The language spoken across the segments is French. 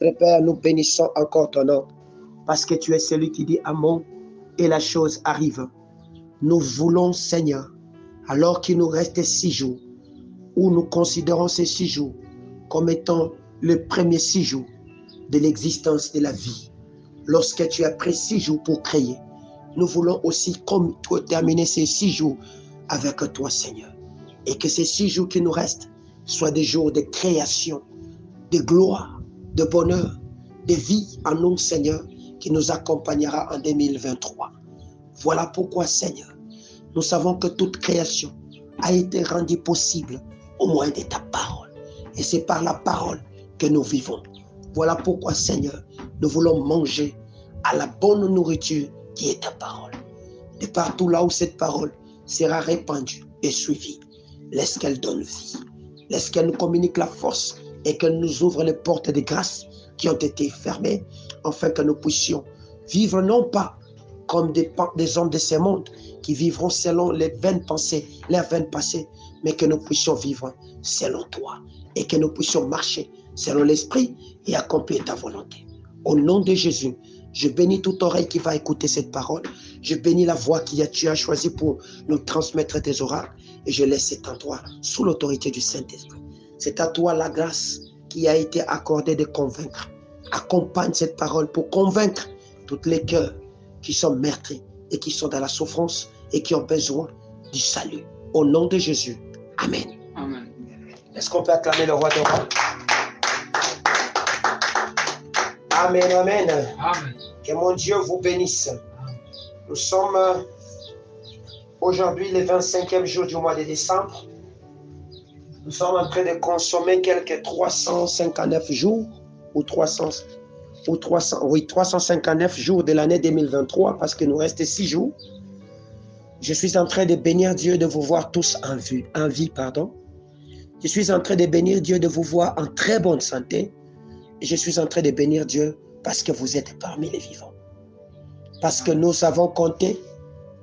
Très Père, nous bénissons encore ton nom, parce que tu es celui qui dit Amen et la chose arrive. Nous voulons, Seigneur, alors qu'il nous reste 6 jours, où nous considérons ces 6 jours comme étant le premier 6 jours de l'existence de la vie. Lorsque tu as pris 6 jours pour créer, nous voulons aussi terminer ces 6 jours avec toi, Seigneur. Et que ces 6 jours qui nous restent soient des jours de création, de gloire, de bonheur, de vie en nous, Seigneur, qui nous accompagnera en 2023. Voilà pourquoi, Seigneur, nous savons que toute création a été rendue possible au moyen de ta parole. Et c'est par la parole que nous vivons. Voilà pourquoi, Seigneur, nous voulons manger à la bonne nourriture qui est ta parole. De partout là où cette parole sera répandue et suivie, laisse qu'elle donne vie. Laisse qu'elle nous communique la force et qu'elle nous ouvre les portes de grâce qui ont été fermées, afin que nous puissions vivre non pas comme des hommes de ce monde qui vivront selon les vaines pensées, leurs vaines passées, mais que nous puissions vivre selon toi et que nous puissions marcher selon l'esprit et accomplir ta volonté. Au nom de Jésus, je bénis toute oreille qui va écouter cette parole. Je bénis la voix que tu as choisie pour nous transmettre tes oracles et je laisse cet endroit sous l'autorité du Saint-Esprit. C'est à toi la grâce qui a été accordée de convaincre. Accompagne cette parole pour convaincre tous les cœurs qui sont meurtris et qui sont dans la souffrance et qui ont besoin du salut. Au nom de Jésus. Amen. Amen. Est-ce qu'on peut acclamer le roi des rois? Amen, amen. Amen. Que mon Dieu vous bénisse. Nous sommes aujourd'hui le 25e jour du mois de décembre. Nous sommes en train de consommer quelques 359 jours ou 359 jours de l'année 2023 parce qu'il nous reste 6 jours. Je suis en train de bénir Dieu de vous voir tous en vie. Je suis en train de bénir Dieu de vous voir en très bonne santé. Et je suis en train de bénir Dieu parce que vous êtes parmi les vivants. Parce que nous avons compté,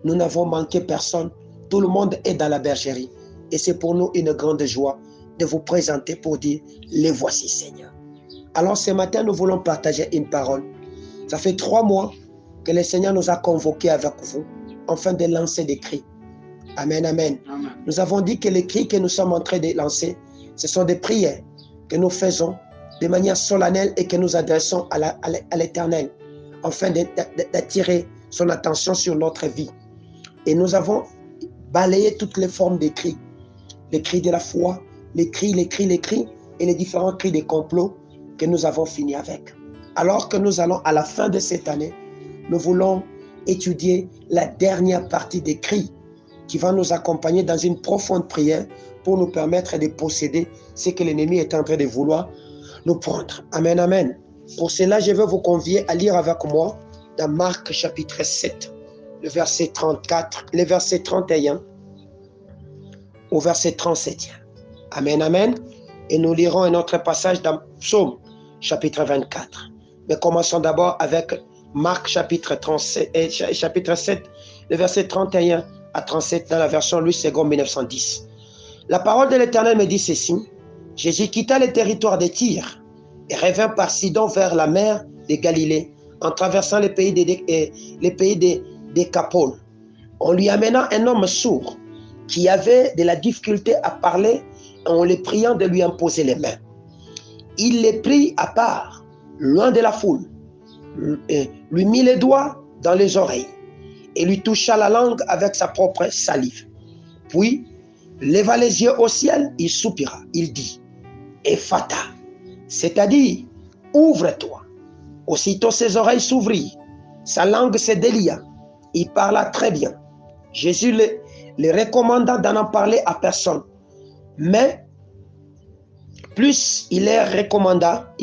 nous n'avons manqué personne. Tout le monde est dans la bergerie. Et c'est pour nous une grande joie de vous présenter pour dire, les voici Seigneur. Alors ce matin, nous voulons partager une parole. Ça fait 3 mois que le Seigneur nous a convoqués avec vous afin de lancer des cris. Amen, amen. Amen. Nous avons dit que les cris que nous sommes en train de lancer, ce sont des prières que nous faisons de manière solennelle et que nous adressons à l'Éternel afin d'attirer son attention sur notre vie. Et nous avons balayé toutes les formes de cris. Les cris de la foi, les cris et les différents cris des complots que nous avons fini avec. Alors que nous allons à la fin de cette année, nous voulons étudier la dernière partie des cris qui va nous accompagner dans une profonde prière pour nous permettre de posséder ce que l'ennemi est en train de vouloir nous prendre. Amen, amen. Pour cela, je vais vous convier à lire avec moi dans Marc chapitre 7, le verset 34, le verset 31 au verset 37. Amen, amen. Et nous lirons un autre passage dans Psaume chapitre 24. Mais commençons d'abord avec Marc chapitre 7, le verset 31 à 37 dans la version Louis II 1910. La parole de l'Éternel me dit ceci. Jésus quitta le territoire de Tyr et revint par Sidon vers la mer de Galilée en traversant les pays de Décapole. On lui amena un homme sourd qui avait de la difficulté à parler en le priant de lui imposer les mains. Il les prit à part, loin de la foule, lui mit les doigts dans les oreilles et lui toucha la langue avec sa propre salive. Puis, leva les yeux au ciel, il soupira, il dit, Ephata, c'est-à-dire, ouvre-toi. Aussitôt ses oreilles s'ouvrirent, sa langue se délia, il parla très bien. Jésus le recommanda d'en parler à personne, mais plus il les recommanda,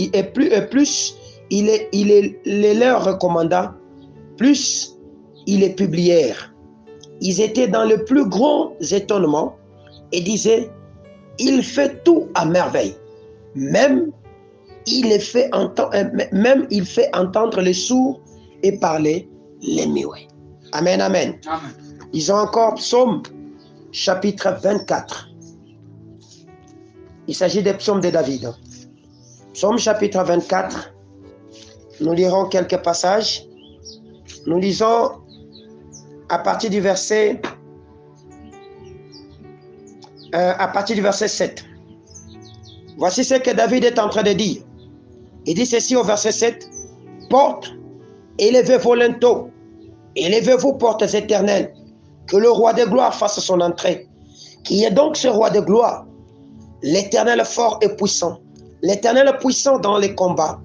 plus il leur recommanda, plus ils les publièrent. Ils étaient dans le plus grand étonnement et disaient, il fait tout à merveille. Même il fait entendre les sourds et parler les muets. Amen, amen. Amen. Ils ont encore Psaume chapitre 24. Il s'agit des psaumes de David. Psaume chapitre 24, Nous lirons quelques passages. Nous lisons à partir du verset 7. Voici ce que David est en train de dire. Il dit ceci au verset 7. Portes, élevez-vous linteaux, élevez-vous portes éternelles, que le roi de gloire fasse son entrée. Qui est donc ce roi de gloire? L'Éternel fort et puissant, l'Éternel puissant dans les combats.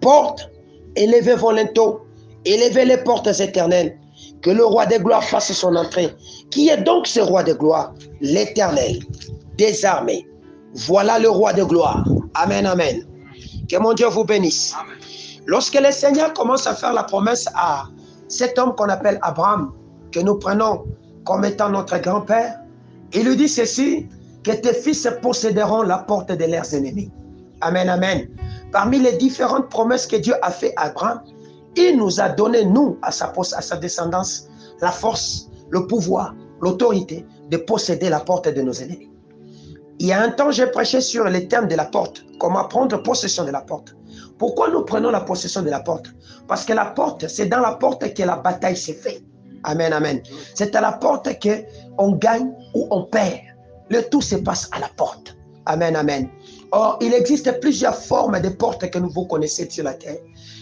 Portes, élevez vos linteaux, élevez les portes éternelles, que le roi de gloire fasse son entrée. Qui est donc ce roi de gloire? L'Éternel des armées. Voilà le roi de gloire. Amen, amen. Que mon Dieu vous bénisse. Amen. Lorsque le Seigneur commence à faire la promesse à cet homme qu'on appelle Abraham, que nous prenons comme étant notre grand-père, il lui dit ceci, que tes fils posséderont la porte de leurs ennemis. Amen, amen. Parmi les différentes promesses que Dieu a fait à Abraham, il nous a donné, nous, à sa descendance, la force, le pouvoir, l'autorité de posséder la porte de nos ennemis. Il y a un temps, j'ai prêché sur les termes de la porte, comment prendre possession de la porte. Pourquoi nous prenons la possession de la porte? Parce que la porte, c'est dans la porte que la bataille s'est faite. Amen, amen. C'est à la porte qu'on gagne ou on perd. Le tout se passe à la porte. Amen, amen. Or, il existe plusieurs formes de portes que vous connaissez sur la terre.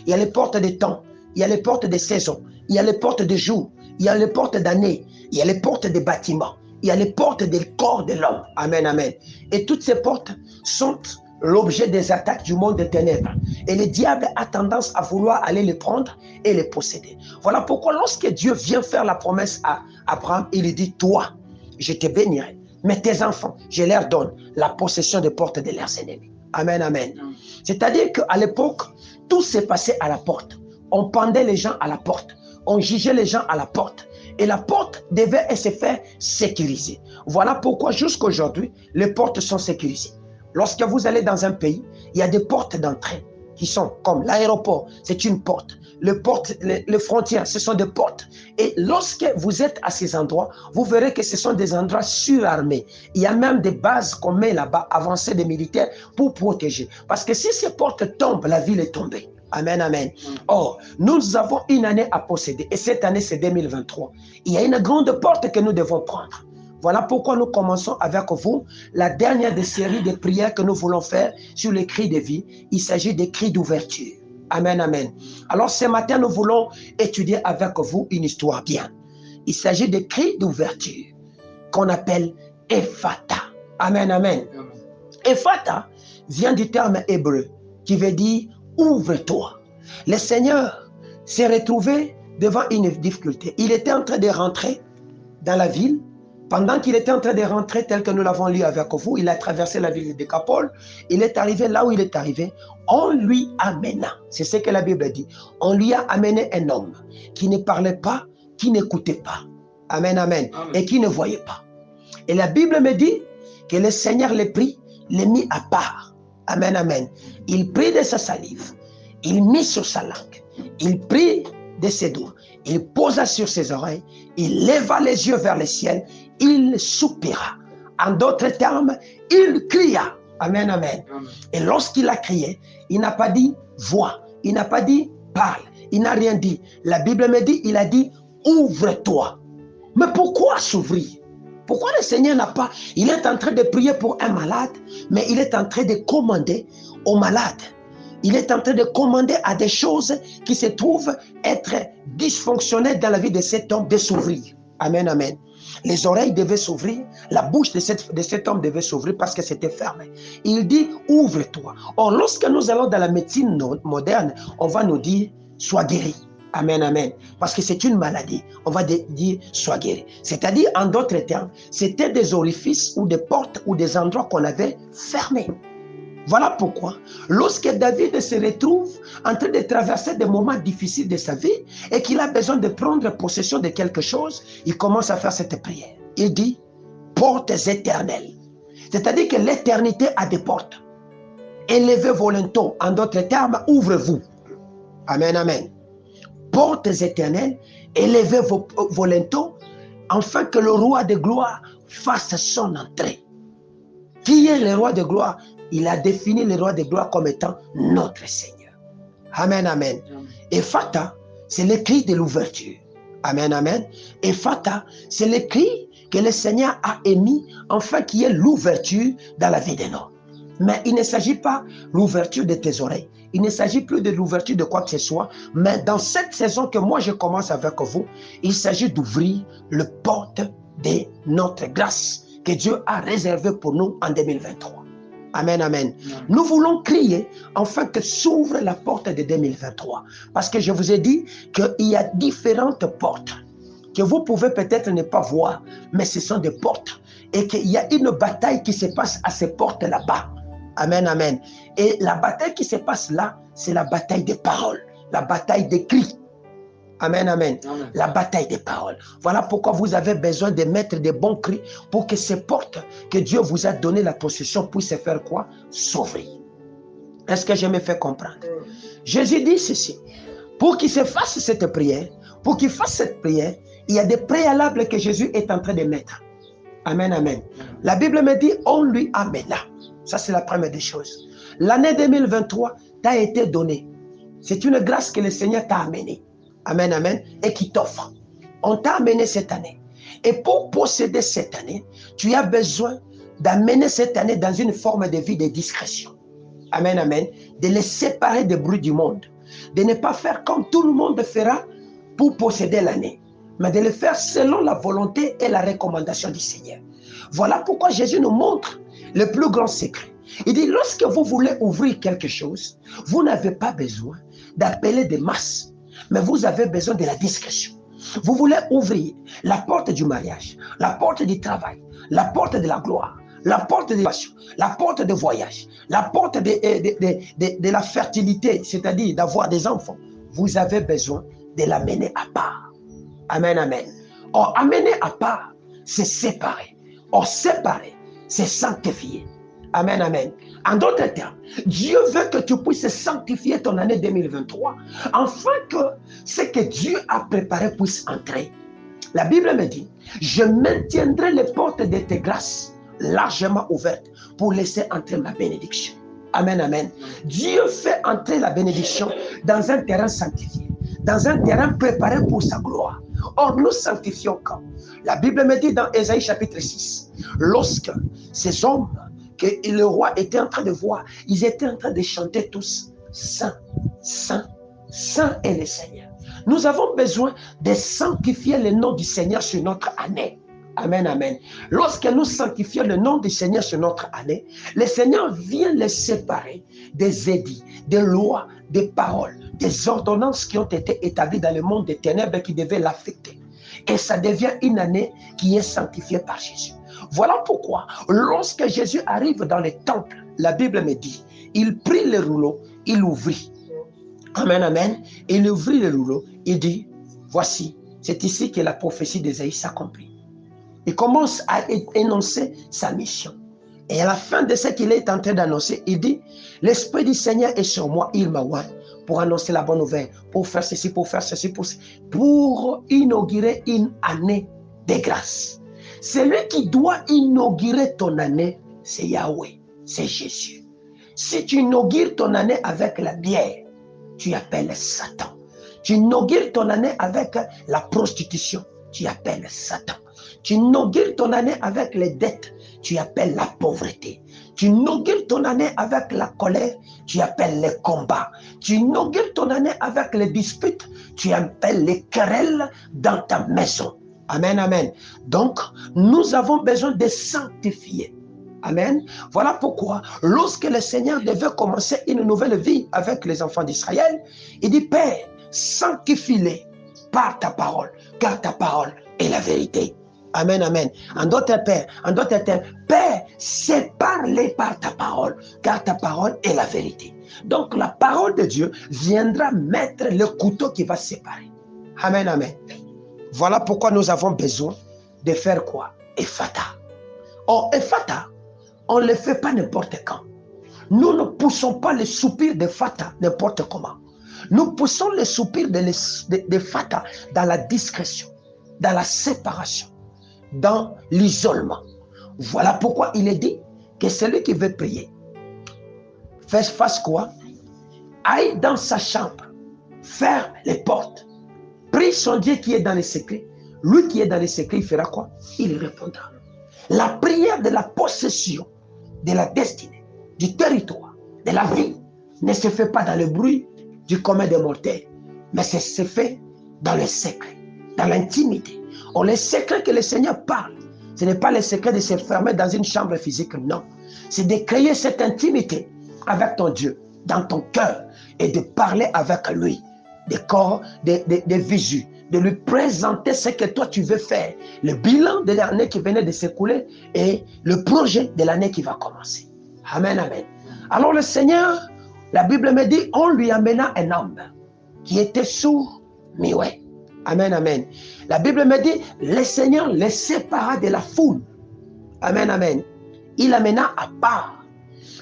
Il y a les portes des temps, il y a les portes des saisons, il y a les portes des jours, il y a les portes d'années, il y a les portes des bâtiments, il y a les portes des corps de l'homme. Amen, amen. Et toutes ces portes sont l'objet des attaques du monde des ténèbres. Et le diable a tendance à vouloir aller les prendre et les posséder. Voilà pourquoi lorsque Dieu vient faire la promesse à Abraham, il lui dit, toi, je te bénirai. Mais tes enfants, je leur donne la possession des portes de leurs ennemis. Amen, amen. C'est-à-dire qu'à l'époque, tout s'est passé à la porte. On pendait les gens à la porte. On jugeait les gens à la porte. Et la porte devait se faire sécuriser. Voilà pourquoi jusqu'à aujourd'hui, les portes sont sécurisées. Lorsque vous allez dans un pays, il y a des portes d'entrée qui sont comme l'aéroport, c'est une porte. Les frontières, ce sont des portes. Et lorsque vous êtes à ces endroits, vous verrez que ce sont des endroits surarmés. Il y a même des bases qu'on met là-bas, avancées des militaires, pour protéger. Parce que si ces portes tombent, la ville est tombée. Amen, amen. Or, nous avons une année à posséder. Et cette année, c'est 2023. Il y a une grande porte que nous devons prendre. Voilà pourquoi nous commençons avec vous la dernière des séries de prières que nous voulons faire sur les cris de vie. Il s'agit des cris d'ouverture. Amen, amen. Alors ce matin, nous voulons étudier avec vous une histoire bien. Il s'agit des cris d'ouverture qu'on appelle Ephata. Amen, amen. Ephata vient du terme hébreu qui veut dire ouvre-toi. Le Seigneur s'est retrouvé devant une difficulté. Il était en train de rentrer dans la ville. Pendant qu'il était en train de rentrer, tel que nous l'avons lu avec vous, il a traversé la ville de Décapole. Il est arrivé là où il est arrivé. On lui amena, c'est ce que la Bible dit, on lui a amené un homme qui ne parlait pas, qui n'écoutait pas. Amen, amen. Amen. Et qui ne voyait pas. Et la Bible me dit que le Seigneur les prit, les mit à part. Amen, amen. Il prit de sa salive, il mit sur sa langue, il prit de ses doigts, il posa sur ses oreilles, il leva les yeux vers le ciel, il soupira. En d'autres termes, il cria. Amen, amen. Amen. Et lorsqu'il a crié, il n'a pas dit vois, il n'a pas dit parle, il n'a rien dit. La Bible me dit, il a dit ouvre-toi. Mais pourquoi s'ouvrir? Pourquoi le Seigneur n'a pas... Il est en train de prier pour un malade, mais il est en train de commander aux malades. Il est en train de commander à des choses qui se trouvent être dysfonctionnelles dans la vie de cet homme de s'ouvrir. Amen, amen. Les oreilles devaient s'ouvrir, la bouche de cet homme devait s'ouvrir parce que c'était fermé. Il dit, ouvre-toi. Or, lorsque nous allons dans la médecine moderne, on va nous dire, sois guéri. Amen, amen. Parce que c'est une maladie. On va dire, sois guéri. C'est-à-dire, en d'autres termes, c'était des orifices ou des portes ou des endroits qu'on avait fermés. Voilà pourquoi, lorsque David se retrouve en train de traverser des moments difficiles de sa vie et qu'il a besoin de prendre possession de quelque chose, il commence à faire cette prière. Il dit, portes éternelles. C'est-à-dire que l'éternité a des portes. Élevez vos linteaux. En d'autres termes, ouvrez-vous. Amen, amen. Portes éternelles, élevez vos linteaux, afin que le roi de gloire fasse son entrée. Qui est le roi de gloire? Il a défini le roi de gloire comme étant notre Seigneur. Amen, amen. Ephata, c'est le cri de l'ouverture. Amen, amen. Ephata, c'est le cri que le Seigneur a émis, afin qu'il y ait l'ouverture dans la vie des hommes. Mais il ne s'agit pas de l'ouverture de tes oreilles. Il ne s'agit plus de l'ouverture de quoi que ce soit. Mais dans cette saison que moi je commence avec vous, il s'agit d'ouvrir le porte de notre grâce que Dieu a réservé pour nous en 2023. Amen, amen. Nous voulons crier afin que s'ouvre la porte de 2023. Parce que je vous ai dit qu'il y a différentes portes que vous pouvez peut-être ne pas voir, mais ce sont des portes. Et qu'il y a une bataille qui se passe à ces portes là-bas. Amen, amen. Et la bataille qui se passe là, c'est la bataille des paroles, la bataille des cris. Amen, amen, amen. La bataille des paroles. Voilà pourquoi vous avez besoin de mettre des bons cris pour que ces portes que Dieu vous a donné la possession puissent se faire quoi? S'ouvrir. Est-ce que je me fais comprendre? Jésus dit ceci. Pour qu'il se fasse cette prière, pour qu'il fasse cette prière, il y a des préalables que Jésus est en train de mettre. Amen, amen. La Bible me dit, on lui amena. Ça, c'est la première des choses. L'année 2023 t'a été donnée. C'est une grâce que le Seigneur t'a amenée. Amen, amen. Et qui t'offre. On t'a amené cette année. Et pour posséder cette année, tu as besoin d'amener cette année dans une forme de vie de discrétion. Amen, amen. De les séparer des bruits du monde. De ne pas faire comme tout le monde fera pour posséder l'année. Mais de le faire selon la volonté et la recommandation du Seigneur. Voilà pourquoi Jésus nous montre le plus grand secret. Il dit, lorsque vous voulez ouvrir quelque chose, vous n'avez pas besoin d'appeler des masses, mais vous avez besoin de la discrétion. Vous voulez ouvrir la porte du mariage, la porte du travail, la porte de la gloire, la porte de l'évasion, la porte de voyage, la porte de la fertilité, c'est-à-dire d'avoir des enfants. Vous avez besoin de l'amener à part. Amen, amen. Or, amener à part, c'est séparer. Or, séparer, c'est sanctifier. Amen, amen. En d'autres termes, Dieu veut que tu puisses sanctifier ton année 2023 afin que ce que Dieu a préparé puisse entrer. La Bible me dit, je maintiendrai les portes de tes grâces largement ouvertes pour laisser entrer ma bénédiction. Amen, amen. Dieu fait entrer la bénédiction dans un terrain sanctifié, dans un terrain préparé pour sa gloire. Or, nous sanctifions quand? La Bible me dit dans Ésaïe chapitre 6, lorsque ces hommes que le roi était en train de voir, ils étaient en train de chanter tous, Saint, Saint, Saint est le Seigneur. Nous avons besoin de sanctifier le nom du Seigneur sur notre année. Amen, amen. Lorsque nous sanctifions le nom du Seigneur sur notre année, le Seigneur vient les séparer des édits, des lois, des paroles, des ordonnances qui ont été établies dans le monde des ténèbres qui devaient l'affecter. Et ça devient une année qui est sanctifiée par Jésus. Voilà pourquoi, lorsque Jésus arrive dans le temple, la Bible me dit, il prit le rouleau, il ouvrit. Amen, amen. Il ouvrit le rouleau, il dit, voici, c'est ici que la prophétie d'Ésaïe s'accomplit. Il commence à énoncer sa mission. Et à la fin de ce qu'il est en train d'annoncer, il dit, l'Esprit du Seigneur est sur moi, il m'a oint pour annoncer la bonne nouvelle, pour faire ceci, pour inaugurer une année de grâce. Celui qui doit inaugurer ton année, c'est Yahweh, c'est Jésus. Si tu inaugures ton année avec la bière, tu appelles Satan. Tu inaugures ton année avec la prostitution, tu appelles Satan. Tu inaugures ton année avec les dettes, tu appelles la pauvreté. Tu inaugures ton année avec la colère, tu appelles les combats. Tu inaugures ton année avec les disputes, tu appelles les querelles dans ta maison. Amen, amen. Donc, nous avons besoin de sanctifier. Amen. Voilà pourquoi, lorsque le Seigneur devait commencer une nouvelle vie avec les enfants d'Israël, il dit, Père, sanctifie-les par ta parole, car ta parole est la vérité. Amen, amen. En d'autres termes, Père, sépare-les par ta parole, car ta parole est la vérité. Donc, la parole de Dieu viendra mettre le couteau qui va séparer. Amen, amen. Voilà pourquoi nous avons besoin de faire quoi? Ephata. Or, Ephata, on ne le fait pas n'importe quand. Nous ne poussons pas les soupirs d'Ephata n'importe comment. Nous poussons les soupirs d'Ephata dans la discrétion, dans la séparation, dans l'isolement. Voilà pourquoi il est dit que celui qui veut prier fasse quoi? aille dans sa chambre, ferme les portes, prie son Dieu qui est dans les secrets. Lui qui est dans les secrets, il fera quoi? Il répondra. La prière de la possession, de la destinée, du territoire, de la vie, ne se fait pas dans le bruit du commun des mortels, mais ça se fait dans le secret, dans l'intimité. Or, les secrets que le Seigneur parle, ce n'est pas le secret de se fermer dans une chambre physique, non. C'est de créer cette intimité avec ton Dieu, dans ton cœur, et de parler avec lui, des corps, des visus, de lui présenter ce que toi tu veux faire, le bilan de l'année qui venait de s'écouler et le projet de l'année qui va commencer. Amen, amen. Alors le Seigneur, la Bible me dit, on lui amena un homme qui était sourd, muet. Amen, amen. La Bible me dit, le Seigneur les sépara de la foule. Amen, amen. Il l'amena à part.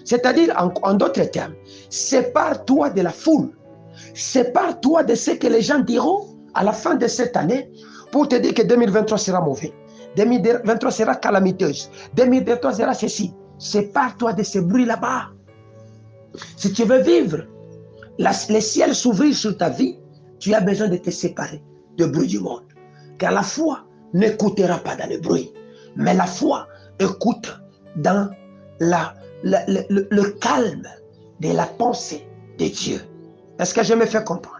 C'est-à-dire, en d'autres termes, sépare-toi de la foule. Sépare-toi de ce que les gens diront à la fin de cette année pour te dire que 2023 sera mauvais. 2023 sera calamiteuse. 2023 sera ceci. Sépare-toi de ce bruit là-bas. Si tu veux vivre, les ciels s'ouvrir sur ta vie, tu as besoin de te séparer du bruit du monde. Car la foi n'écoutera pas dans le bruit, mais la foi écoute dans le calme de la pensée de Dieu. Est-ce que je me fais comprendre?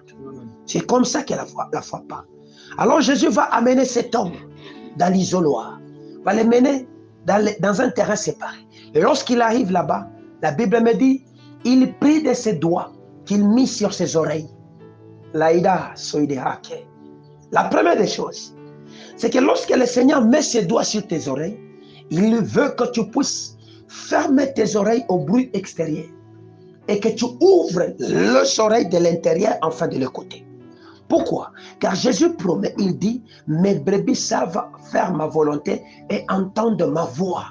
C'est comme ça que la foi parle. Alors Jésus va amener cet homme dans l'isoloir, va le mener dans un terrain séparé. Et lorsqu'il arrive là-bas, la Bible me dit, il prit de ses doigts qu'il mit sur ses oreilles. La première des choses, c'est que lorsque le Seigneur met ses doigts sur tes oreilles, il veut que tu puisses fermer tes oreilles au bruit extérieur et que tu ouvres les oreilles de l'intérieur afin de l'écouter. Pourquoi? Car Jésus promet, il dit, mes brebis savent faire ma volonté et entendre ma voix.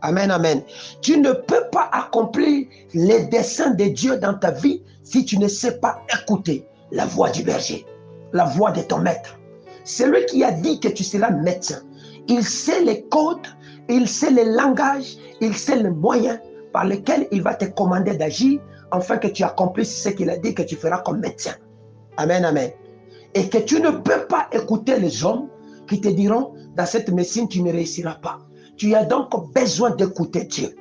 Amen, amen. Tu ne peux pas accomplir les desseins de Dieu dans ta vie si tu ne sais pas écouter la voix du berger, la voix de ton maître. Celui qui a dit que tu seras médecin, il sait les codes, il sait les langages, il sait les moyens par lesquels il va te commander d'agir afin que tu accomplisses ce qu'il a dit que tu feras comme médecin. Amen, amen. Et que tu ne peux pas écouter les hommes qui te diront, dans cette médecine, tu ne réussiras pas. Tu as donc besoin d'écouter Dieu.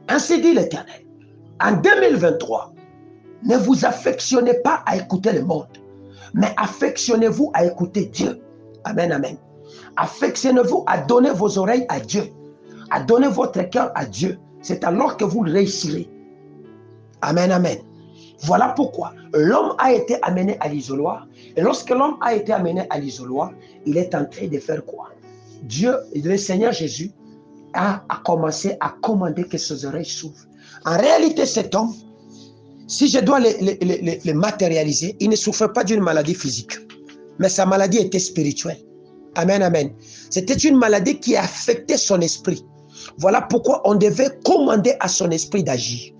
Ainsi dit l'Éternel. En 2023, ne vous affectionnez pas à écouter le monde, mais affectionnez-vous à écouter Dieu. Amen, amen. Affectionnez-vous à donner vos oreilles à Dieu, à donner votre cœur à Dieu. C'est alors que vous réussirez. Amen, amen. Voilà pourquoi l'homme a été amené à l'isoloir. Et lorsque l'homme a été amené à l'isoloir, il est en train de faire quoi? Dieu, le Seigneur Jésus, a commencé à commander que ses oreilles s'ouvrent. En réalité, cet homme, si je dois le matérialiser, il ne souffrait pas d'une maladie physique, mais sa maladie était spirituelle. Amen, amen. C'était une maladie qui affectait son esprit. Voilà pourquoi on devait commander à son esprit d'agir.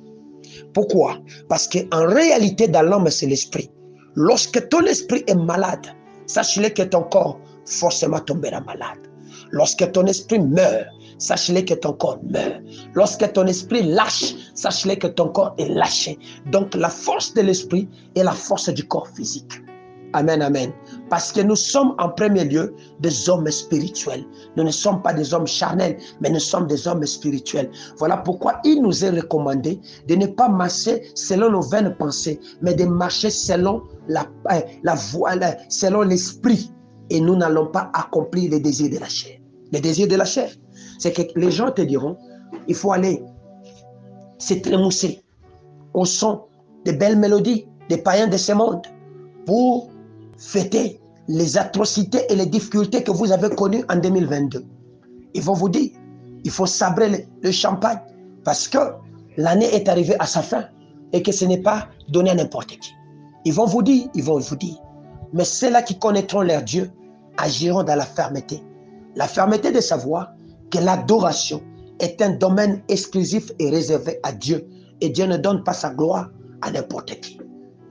Pourquoi? Parce qu'en réalité, dans l'homme, c'est l'esprit. Lorsque ton esprit est malade, sache-le que ton corps forcément tombera malade. Lorsque ton esprit meurt, sache-le que ton corps meurt. Lorsque ton esprit lâche, sache-le que ton corps est lâché. Donc la force de l'esprit est la force du corps physique. Amen, amen. Parce que nous sommes en premier lieu des hommes spirituels. Nous ne sommes pas des hommes charnels, mais nous sommes des hommes spirituels. Voilà pourquoi il nous est recommandé de ne pas marcher selon nos vaines pensées, mais de marcher selon la voie, selon l'esprit. Et nous n'allons pas accomplir les désirs de la chair. Les désirs de la chair, c'est que les gens te diront, il faut aller se trémousser au son de belles mélodies des païens de ce monde pour fêter les atrocités et les difficultés que vous avez connues en 2022. Ils vont vous dire, il faut sabrer le champagne parce que l'année est arrivée à sa fin et que ce n'est pas donné à n'importe qui. Ils vont vous dire, mais ceux-là qui connaîtront leur Dieu agiront dans la fermeté. La fermeté de savoir que l'adoration est un domaine exclusif et réservé à Dieu. Et Dieu ne donne pas sa gloire à n'importe qui.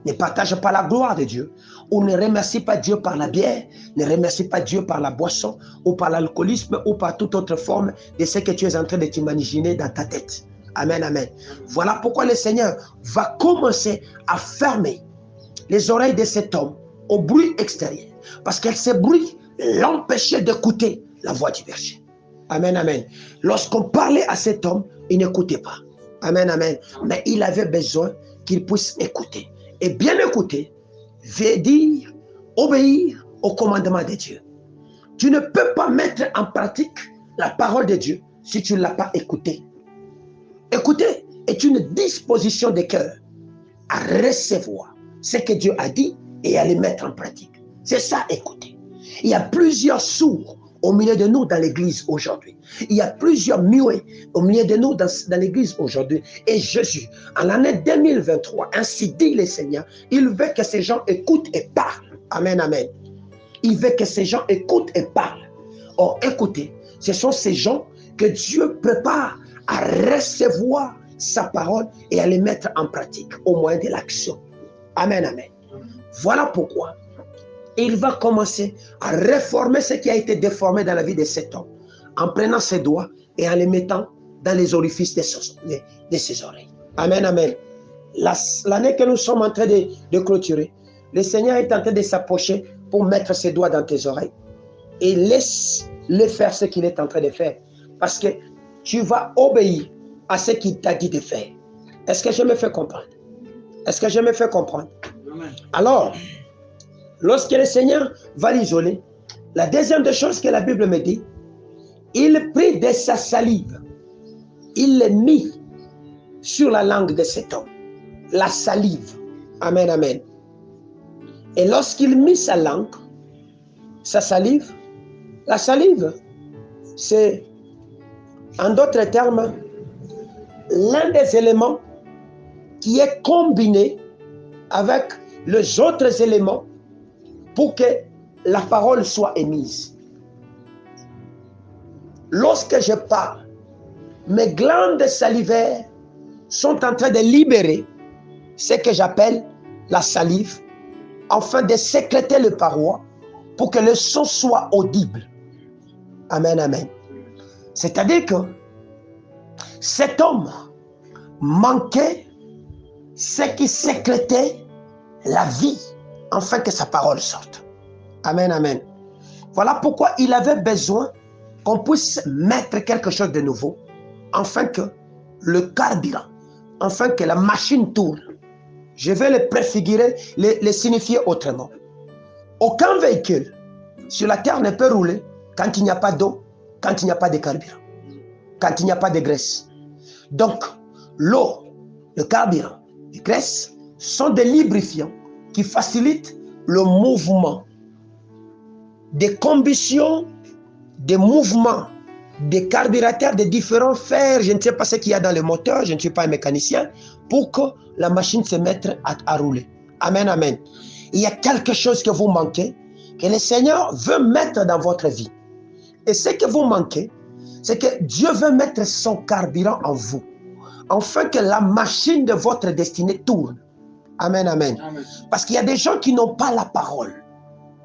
Ne partage pas la gloire de Dieu. Ou ne remercie pas Dieu par la bière, ne remercie pas Dieu par la boisson, ou par l'alcoolisme, ou par toute autre forme de ce que tu es en train de t'imaginer dans ta tête. Amen, amen. Voilà pourquoi le Seigneur va commencer à fermer les oreilles de cet homme au bruit extérieur. Parce que ce bruit l'empêchait d'écouter la voix du berger. Amen, amen. Lorsqu'on parlait à cet homme, il n'écoutait pas. Amen, amen. Mais il avait besoin qu'il puisse écouter. Et bien écouter veut dire obéir au commandement de Dieu. Tu ne peux pas mettre en pratique la parole de Dieu si tu ne l'as pas écoutée. Écouter est une disposition de cœur à recevoir ce que Dieu a dit et à le mettre en pratique. C'est ça, écouter. Il y a plusieurs sourds au milieu de nous dans l'église aujourd'hui. Il y a plusieurs muets au milieu de nous dans l'église aujourd'hui. Et Jésus, en l'année 2023, ainsi dit le Seigneur, il veut que ces gens écoutent et parlent. Amen, amen. Il veut que ces gens écoutent et parlent. Or, écoutez, ce sont ces gens que Dieu prépare à recevoir sa parole et à les mettre en pratique au moyen de l'action. Amen, amen. Voilà pourquoi il va commencer à réformer ce qui a été déformé dans la vie de cet homme, en prenant ses doigts et en les mettant dans les orifices de ses oreilles. Amen, amen. L'année que nous sommes en train de clôturer, le Seigneur est en train de s'approcher pour mettre ses doigts dans tes oreilles et laisse-le faire ce qu'il est en train de faire. Parce que tu vas obéir à ce qu'il t'a dit de faire. Est-ce que je me fais comprendre? Est-ce que je me fais comprendre? Alors, lorsque le Seigneur va l'isoler, la deuxième des choses que la Bible me dit, il prit de sa salive, il l'a mis sur la langue de cet homme. La salive. Amen, amen. Et lorsqu'il mit sa langue, sa salive, la salive, c'est, en d'autres termes, l'un des éléments qui est combiné avec les autres éléments pour que la parole soit émise. Lorsque je parle, mes glandes salivaires sont en train de libérer ce que j'appelle la salive, afin de sécréter les parois pour que le son soit audible. Amen, amen. C'est-à-dire que cet homme manquait ce qui sécrétait la vie, afin que sa parole sorte. Amen, amen. Voilà pourquoi il avait besoin qu'on puisse mettre quelque chose de nouveau, afin que le carburant, afin que la machine tourne. Je vais le préfigurer, le signifier autrement. Aucun véhicule sur la terre ne peut rouler quand il n'y a pas d'eau, quand il n'y a pas de carburant, quand il n'y a pas de graisse. Donc, l'eau, le carburant, la graisse sont des lubrifiants qui facilitent le mouvement des combustions, des mouvements, des carburateurs, des différents fers. Je ne sais pas ce qu'il y a dans le moteur, je ne suis pas un mécanicien, pour que la machine se mette à rouler. Amen, amen. Il y a quelque chose que vous manquez, que le Seigneur veut mettre dans votre vie. Et ce que vous manquez, c'est que Dieu veut mettre son carburant en vous, afin que la machine de votre destinée tourne. Amen, amen. Amen. Parce qu'il y a des gens qui n'ont pas la parole.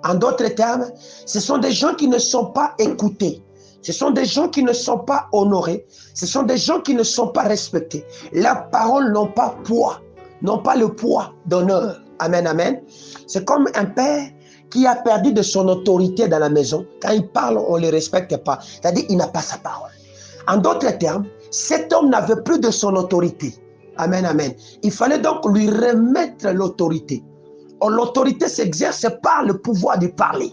En d'autres termes, ce sont des gens qui ne sont pas écoutés. Ce sont des gens qui ne sont pas honorés. Ce sont des gens qui ne sont pas respectés. Leurs paroles n'ont pas poids, n'ont pas le poids d'honneur. Amen, amen. C'est comme un père qui a perdu de son autorité dans la maison. Quand il parle, on ne le respecte pas. C'est-à-dire qu'il n'a pas sa parole. En d'autres termes, cet homme n'avait plus de son autorité. Amen, amen. Il fallait donc lui remettre l'autorité. Or, l'autorité s'exerce par le pouvoir de parler.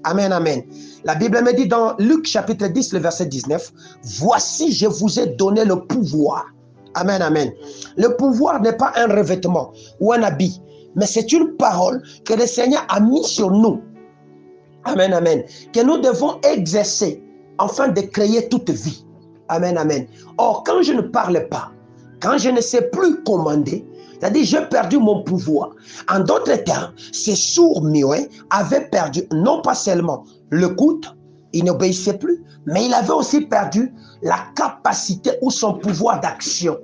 Amen, amen. La Bible me dit dans Luc chapitre 10, le verset 19, « Voici, je vous ai donné le pouvoir. » Amen, amen. Le pouvoir n'est pas un revêtement ou un habit, mais c'est une parole que le Seigneur a mis sur nous. Amen, amen. Que nous devons exercer afin de créer toute vie. Amen, amen. Or, quand je ne parle pas, quand je ne sais plus commander, c'est-à-dire j'ai perdu mon pouvoir. En d'autres termes, ces sourds-muets avaient perdu non pas seulement l'écoute, il n'obéissait plus, mais il avait aussi perdu la capacité ou son pouvoir d'action.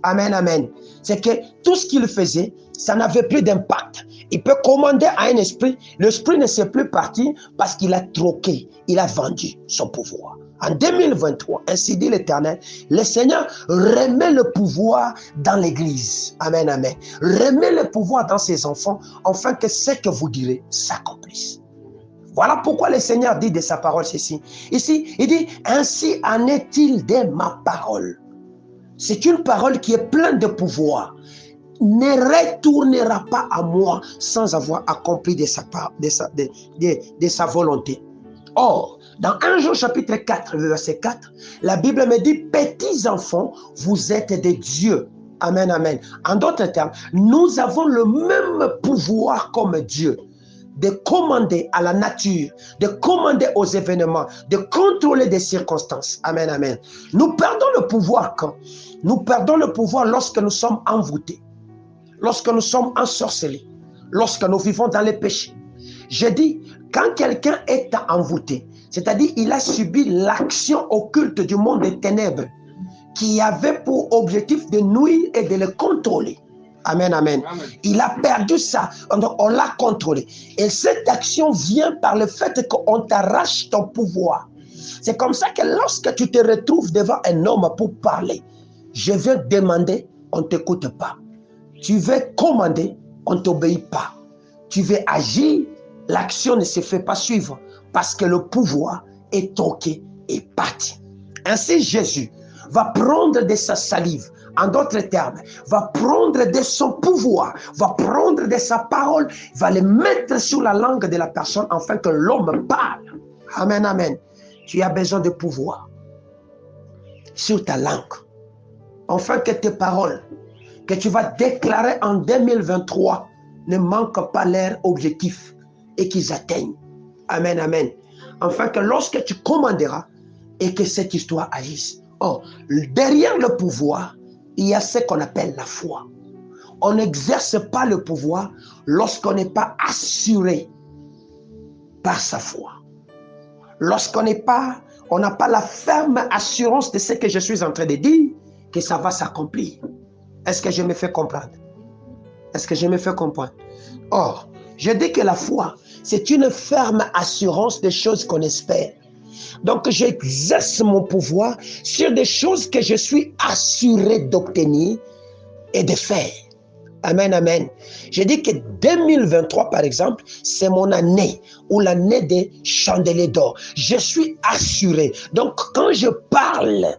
Amen, amen. c'est que tout ce qu'il faisait, ça n'avait plus d'impact. Il peut commander à un esprit, l'esprit ne s'est plus parti parce qu'il a troqué, il a vendu son pouvoir. En 2023, ainsi dit l'Éternel, le Seigneur remet le pouvoir dans l'Église. Amen, amen. Remet le pouvoir dans ses enfants, afin que ce que vous direz s'accomplisse. Voilà pourquoi le Seigneur dit de sa parole ceci. Ici, il dit, ainsi en est-il de ma parole. C'est une parole qui est pleine de pouvoir. Ne retournera pas à moi sans avoir accompli de sa volonté. Or, dans 1 Jean chapitre 4, verset 4, la Bible me dit, petits enfants, vous êtes des dieux. Amen, amen. En d'autres termes, nous avons le même pouvoir comme Dieu de commander à la nature, de commander aux événements, de contrôler des circonstances. Amen, amen. Nous perdons le pouvoir quand? Nous perdons le pouvoir lorsque nous sommes envoûtés, lorsque nous sommes ensorcelés, lorsque nous vivons dans les péchés. Je dis, quand quelqu'un est envoûté, c'est-à-dire il a subi l'action occulte du monde des ténèbres qui avait pour objectif de nuire et de le contrôler. Amen, amen. Il a perdu ça, on l'a contrôlé. Et cette action vient par le fait qu'on t'arrache ton pouvoir. C'est comme ça que lorsque tu te retrouves devant un homme pour parler, je veux demander, on ne t'écoute pas. Tu veux commander, on ne t'obéit pas. Tu veux agir, l'action ne se fait pas suivre parce que le pouvoir est troqué et parti. Ainsi, Jésus va prendre de sa salive, en d'autres termes, va prendre de son pouvoir, va prendre de sa parole, va le mettre sur la langue de la personne afin que l'homme parle. Amen, amen. Tu as besoin de pouvoir sur ta langue, afin que tes paroles que tu vas déclarer en 2023 ne manquent pas leur objectif et qu'ils atteignent. Amen, amen. Afin que lorsque tu commanderas et que cette histoire agisse. Oh, derrière le pouvoir, il y a ce qu'on appelle la foi. On n'exerce pas le pouvoir lorsqu'on n'est pas assuré par sa foi. Lorsqu'on n'a pas la ferme assurance de ce que je suis en train de dire, que ça va s'accomplir. Est-ce que je me fais comprendre? Est-ce que je me fais comprendre? Or, je dis que la foi, c'est une ferme assurance des choses qu'on espère. Donc, j'exerce mon pouvoir sur des choses que je suis assuré d'obtenir et de faire. Amen, amen. Je dis que 2023, par exemple, c'est mon année ou l'année des chandeliers d'or. Je suis assuré. Donc, quand je parle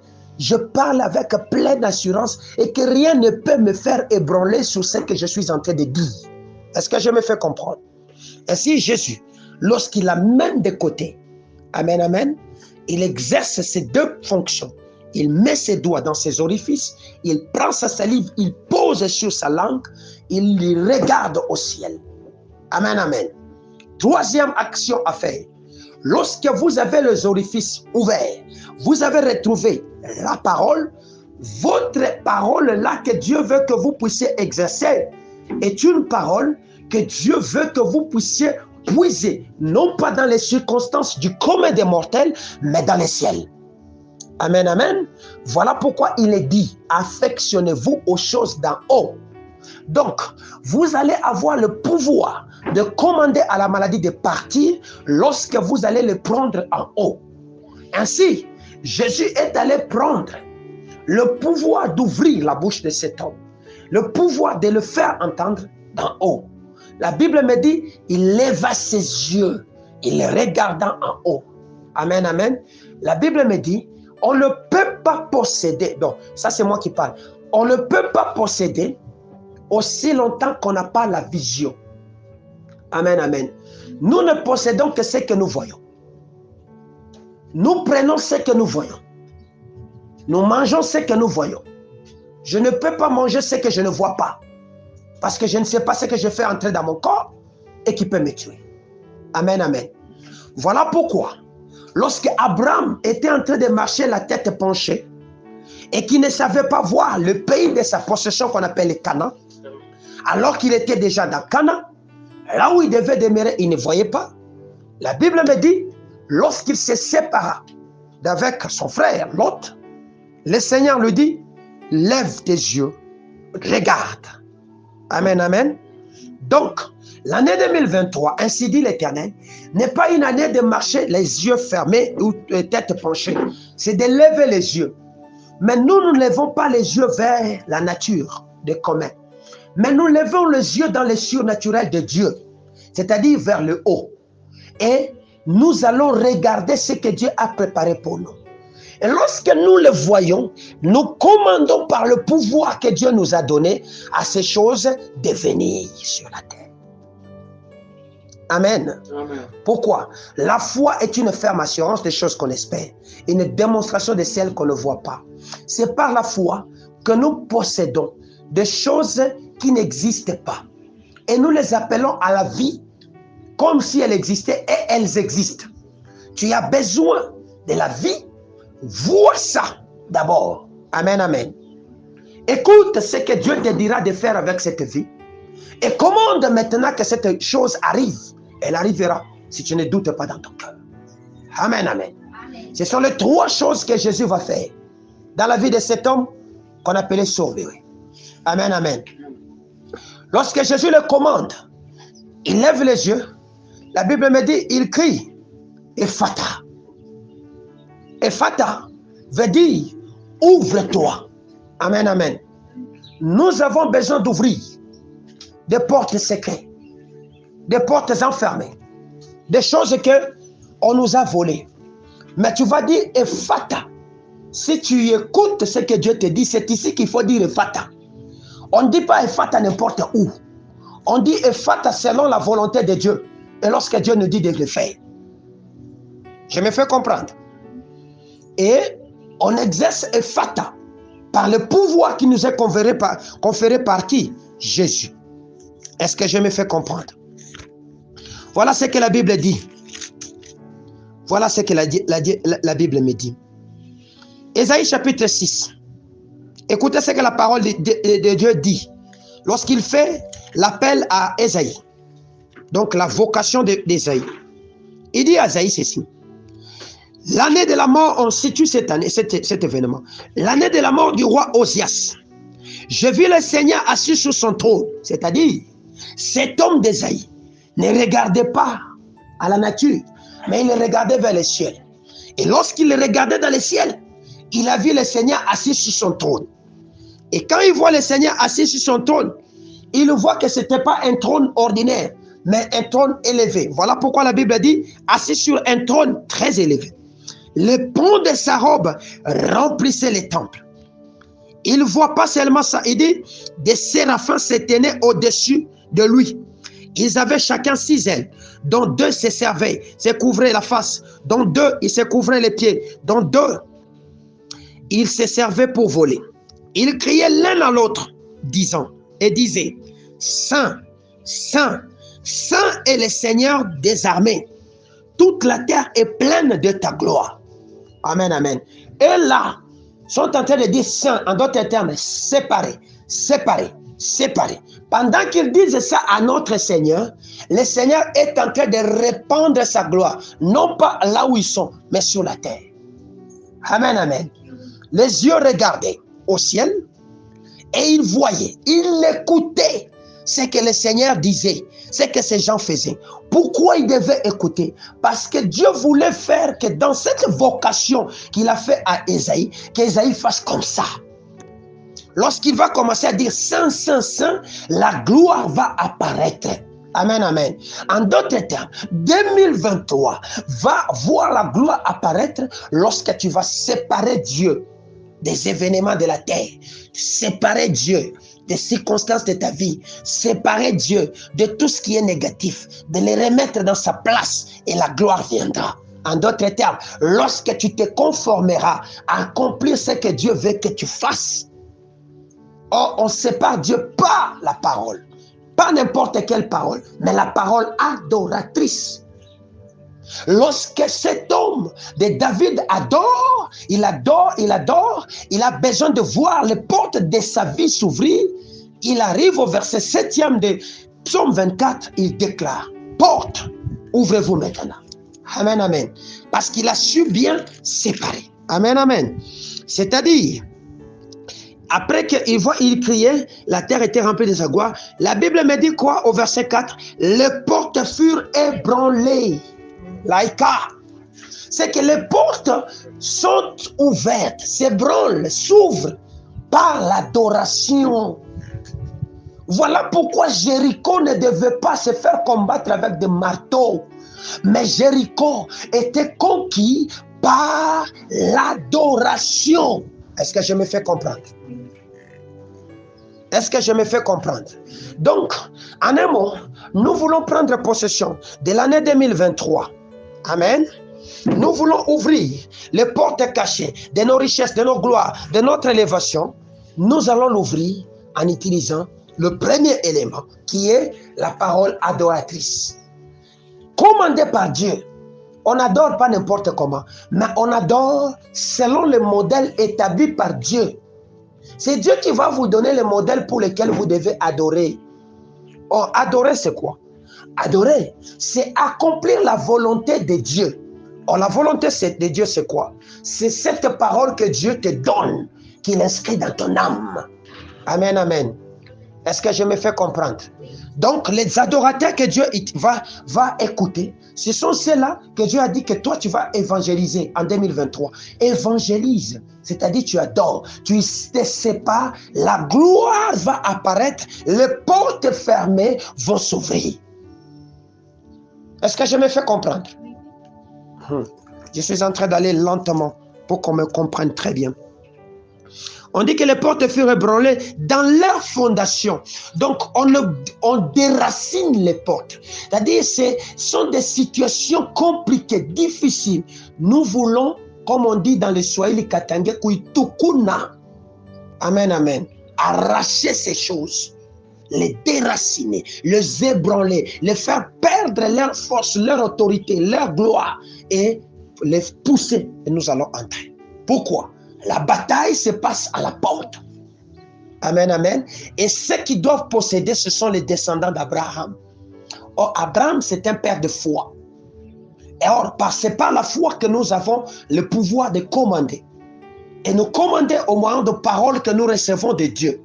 avec pleine assurance et que rien ne peut me faire ébranler sur ce que je suis en train de dire. Est-ce que je me fais comprendre? Ainsi, Jésus, lorsqu'il amène de côté, amen, amen, il exerce ces deux fonctions. Il met ses doigts dans ses orifices, il prend sa salive, il pose sur sa langue, il regarde au ciel. Amen, amen. Troisième action à faire. Lorsque vous avez les orifices ouverts, vous avez retrouvé la parole, votre parole là que Dieu veut que vous puissiez exercer est une parole que Dieu veut que vous puissiez puiser, non pas dans les circonstances du commun des mortels, mais dans les ciels. Amen, amen. Voilà pourquoi il est dit, affectionnez-vous aux choses d'en haut. Donc, vous allez avoir le pouvoir de commander à la maladie de partir lorsque vous allez le prendre en haut. Ainsi, Jésus est allé prendre le pouvoir d'ouvrir la bouche de cet homme, le pouvoir de le faire entendre d'en haut. La Bible me dit, il leva ses yeux, il regarda en haut. Amen, amen. La Bible me dit, on ne peut pas posséder, donc ça c'est moi qui parle, on ne peut pas posséder aussi longtemps qu'on n'a pas la vision. Amen, amen. Nous ne possédons que ce que nous voyons. Nous prenons ce que nous voyons. Nous mangeons ce que nous voyons. Je ne peux pas manger ce que je ne vois pas. Parce que je ne sais pas ce que je fais entrer dans mon corps et qui peut me tuer. Amen, amen. Voilà pourquoi, lorsque Abraham était en train de marcher la tête penchée et qu'il ne savait pas voir le pays de sa possession qu'on appelle le Canaan, alors qu'il était déjà dans Canaan, là où il devait demeurer, il ne voyait pas. La Bible me dit, lorsqu'il se sépara d'avec son frère Lot, le Seigneur lui dit, lève tes yeux regarde. Amen, amen. Donc, l'année 2023, ainsi dit l'Éternel, n'est pas une année de marcher les yeux fermés ou les têtes penchées. C'est de lever les yeux. Mais nous ne levons pas les yeux vers la nature de commun. Mais nous levons les yeux dans le surnaturel de Dieu, c'est-à-dire vers le haut. Et nous allons regarder ce que Dieu a préparé pour nous. Et lorsque nous le voyons, nous commandons par le pouvoir que Dieu nous a donné à ces choses de venir sur la terre. Amen. Amen. Pourquoi? La foi est une ferme assurance des choses qu'on espère, une démonstration de celles qu'on ne voit pas. C'est par la foi que nous possédons des choses qui n'existent pas. Et nous les appelons à la vie comme si elles existaient, et elles existent. Tu as besoin de la vie. Vois ça d'abord. Amen, amen. Écoute ce que Dieu te dira de faire avec cette vie. Et commande maintenant que cette chose arrive. Elle arrivera si tu ne doutes pas dans ton cœur. Amen, amen. Amen. Ce sont les 3 choses que Jésus va faire dans la vie de cet homme qu'on appelait sauvé. Amen, amen. Lorsque Jésus le commande, il lève les yeux. La Bible me dit, il crie, Ephata. Ephata veut dire, ouvre-toi. Amen, amen. Nous avons besoin d'ouvrir des portes secrètes, des portes enfermées, des choses que on nous a volées. Mais tu vas dire Ephata. Si tu écoutes ce que Dieu te dit, c'est ici qu'il faut dire Ephata. On ne dit pas Ephata n'importe où. On dit Ephata selon la volonté de Dieu. Et lorsque Dieu nous dit de le faire. Je me fais comprendre. Et on exerce Ephata par le pouvoir qui nous est conféré par qui? Jésus. Est-ce que je me fais comprendre? Voilà ce que la Bible dit. Voilà ce que la Bible me dit. Ésaïe chapitre 6. Écoutez ce que la parole de Dieu dit. Lorsqu'il fait l'appel à Ésaïe. Donc la vocation d'Ésaïe. Il dit à Ésaïe ceci. L'année de la mort, on situe cette année, cet événement. L'année de la mort du roi Osias. Je vis le Seigneur assis sur son trône. C'est-à-dire, cet homme d'Ésaïe ne regardait pas à la nature, mais il regardait vers le ciel. Et lorsqu'il regardait dans le ciel, il a vu le Seigneur assis sur son trône. Et quand il voit le Seigneur assis sur son trône, il voit que ce n'était pas un trône ordinaire, mais un trône élevé. Voilà pourquoi la Bible dit, assis sur un trône très élevé. Le pont de sa robe remplissait les temples. Il ne voit pas seulement ça, il dit, des séraphins se tenaient au-dessus de lui. Ils avaient chacun 6 ailes, dont 2 se servaient, se couvraient la face, dont 2 ils se couvraient les pieds, dont 2 ils se servaient pour voler. Ils criaient l'un à l'autre, disaient, Saint, Saint, Saint est le Seigneur des armées. Toute la terre est pleine de ta gloire. Amen, amen. Et là, sont en train de dire saint, en d'autres termes, séparés, séparés, séparés. Pendant qu'ils disent ça à notre Seigneur, le Seigneur est en train de répandre sa gloire, non pas là où ils sont, mais sur la terre. Amen, amen. Les yeux regardaient au ciel et ils voyaient, ils écoutaient ce que le Seigneur disait, ce que ces gens faisaient. Pourquoi ils devaient écouter? Parce que Dieu voulait faire que dans cette vocation qu'il a fait à Ésaïe, qu'Ésaïe fasse comme ça. Lorsqu'il va commencer à dire Saint, Saint, Saint, la gloire va apparaître. Amen, amen. En d'autres termes, 2023 va voir la gloire apparaître lorsque tu vas séparer Dieu des événements de la terre, séparer Dieu des circonstances de ta vie, séparer Dieu de tout ce qui est négatif, de les remettre dans sa place et la gloire viendra. En d'autres termes, lorsque tu te conformeras à accomplir ce que Dieu veut que tu fasses, on sépare Dieu par la parole. Pas n'importe quelle parole, mais la parole adoratrice. Lorsque cet homme de David adore, il a besoin de voir les portes de sa vie s'ouvrir. Il arrive au verset 7e de Psaume 24, il déclare, porte, ouvrez-vous maintenant. Amen, amen. Parce qu'il a su bien séparer. Amen, amen. C'est-à-dire, Après qu'il criait, la terre était remplie de sa gloire. La Bible me dit quoi au verset 4? Les portes furent ébranlées. Laïka. C'est que les portes sont ouvertes, s'ébranlent, s'ouvrent par l'adoration. Voilà pourquoi Jéricho ne devait pas se faire combattre avec des marteaux. Mais Jéricho était conquis par l'adoration. Est-ce que je me fais comprendre? Est-ce que je me fais comprendre? Donc, en un mot, nous voulons prendre possession de l'année 2023. Amen. Nous voulons ouvrir les portes cachées de nos richesses, de nos gloires, de notre élévation. Nous allons l'ouvrir en utilisant le premier élément qui est la parole adoratrice. Commandée par Dieu. On n'adore pas n'importe comment, mais on adore selon le modèle établi par Dieu. C'est Dieu qui va vous donner le modèle pour lequel vous devez adorer. Or, adorer, c'est quoi? Adorer, c'est accomplir la volonté de Dieu. Or, la volonté de Dieu, c'est quoi? C'est cette parole que Dieu te donne, qu'il inscrit dans ton âme. Amen, amen. Est-ce que je me fais comprendre? Donc, les adorateurs que Dieu va écouter, ce sont ceux-là que Dieu a dit que toi, tu vas évangéliser en 2023. Évangélise, c'est-à-dire tu adores, tu te sépares, la gloire va apparaître, les portes fermées vont s'ouvrir. Est-ce que je me fais comprendre? Je suis en train d'aller lentement pour qu'on me comprenne très bien. On dit que les portes furent ébranlées dans leur fondation. Donc, on déracine les portes. C'est-à-dire, ce sont des situations compliquées, difficiles. Nous voulons, comme on dit dans le Swahili Katanga, kuitukuna. Amen, amen. Arracher ces choses, les déraciner, les ébranler, les faire perdre leur force, leur autorité, leur gloire et les pousser. Et nous allons entrer. Pourquoi? La bataille se passe à la porte. Amen, amen. Et ceux qui doivent posséder, ce sont les descendants d'Abraham. Or, Abraham, c'est un père de foi. Et or, c'est par la foi que nous avons le pouvoir de commander. Et nous commander au moyen de paroles que nous recevons de Dieu.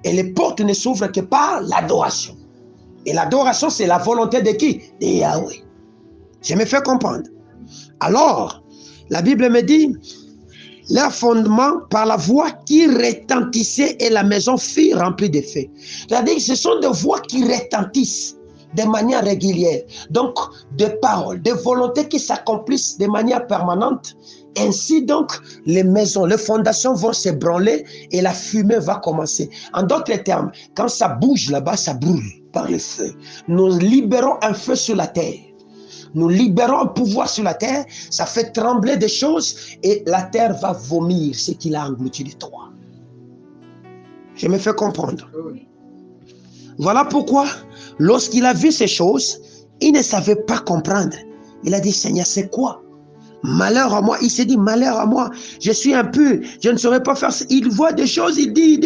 Et les portes ne s'ouvrent que par l'adoration. Et l'adoration, c'est la volonté de qui? De Yahweh. Je me fais comprendre. Alors, la Bible me dit... Leur fondement par la voix qui retentissait et la maison fut remplie de feu. C'est-à-dire que ce sont des voix qui retentissent de manière régulière. Donc, des paroles, des volontés qui s'accomplissent de manière permanente. Ainsi donc, les maisons, les fondations vont s'ébranler et la fumée va commencer. En d'autres termes, quand ça bouge là-bas, ça brûle par le feu. Nous libérons un feu sur la terre. Nous libérons un pouvoir sur la terre, ça fait trembler des choses et la terre va vomir ce qu'il a englouti de toi. Je me fais comprendre. Voilà pourquoi, lorsqu'il a vu ces choses, il ne savait pas comprendre. Il a dit, Seigneur, c'est quoi? Malheur à moi. Il s'est dit, malheur à moi, je suis impur, je ne saurais pas faire ça. Il voit des choses, il dit.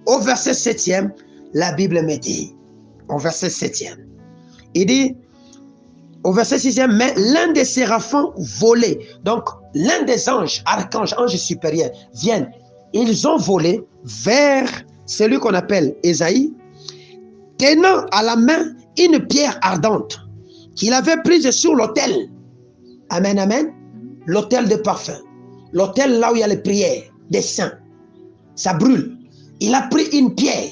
Au verset 7e, la Bible me dit, au verset 7e, il dit, au verset 6e, mais l'un des séraphins volait. Donc, l'un des anges, archanges, anges supérieurs, viennent. Ils ont volé vers celui qu'on appelle Ésaïe, tenant à la main une pierre ardente qu'il avait prise sur l'autel. Amen, amen. L'autel de parfum. L'autel là où il y a les prières des saints. Ça brûle. Il a pris une pierre.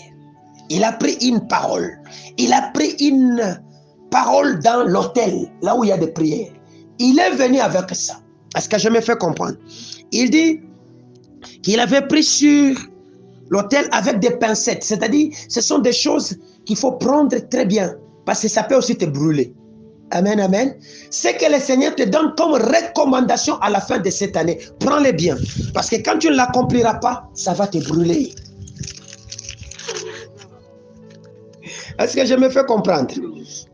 Il a pris une parole. Il a pris une... parole dans l'autel, là où il y a des prières. Il est venu avec ça. Est-ce que je me fais comprendre? Il dit qu'il avait pris sur l'autel avec des pincettes. C'est-à-dire, ce sont des choses qu'il faut prendre très bien. Parce que ça peut aussi te brûler. Amen, amen. Ce que le Seigneur te donne comme recommandation à la fin de cette année, prends-les bien. Parce que quand tu ne l'accompliras pas, ça va te brûler. Est-ce que je me fais comprendre?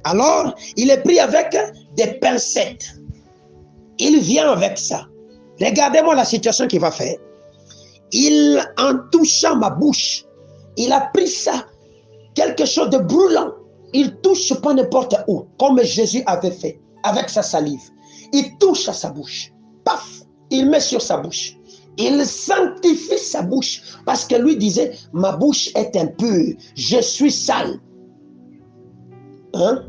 Alors, il est pris avec des pincettes. Il vient avec ça. Regardez-moi la situation qu'il va faire. Il, en touchant ma bouche, il a pris ça, quelque chose de brûlant. Il touche pas n'importe où, comme Jésus avait fait, avec sa salive. Il touche à sa bouche. Paf, il met sur sa bouche. Il sanctifie sa bouche parce que lui disait, ma bouche est impure, je suis sale. Hein?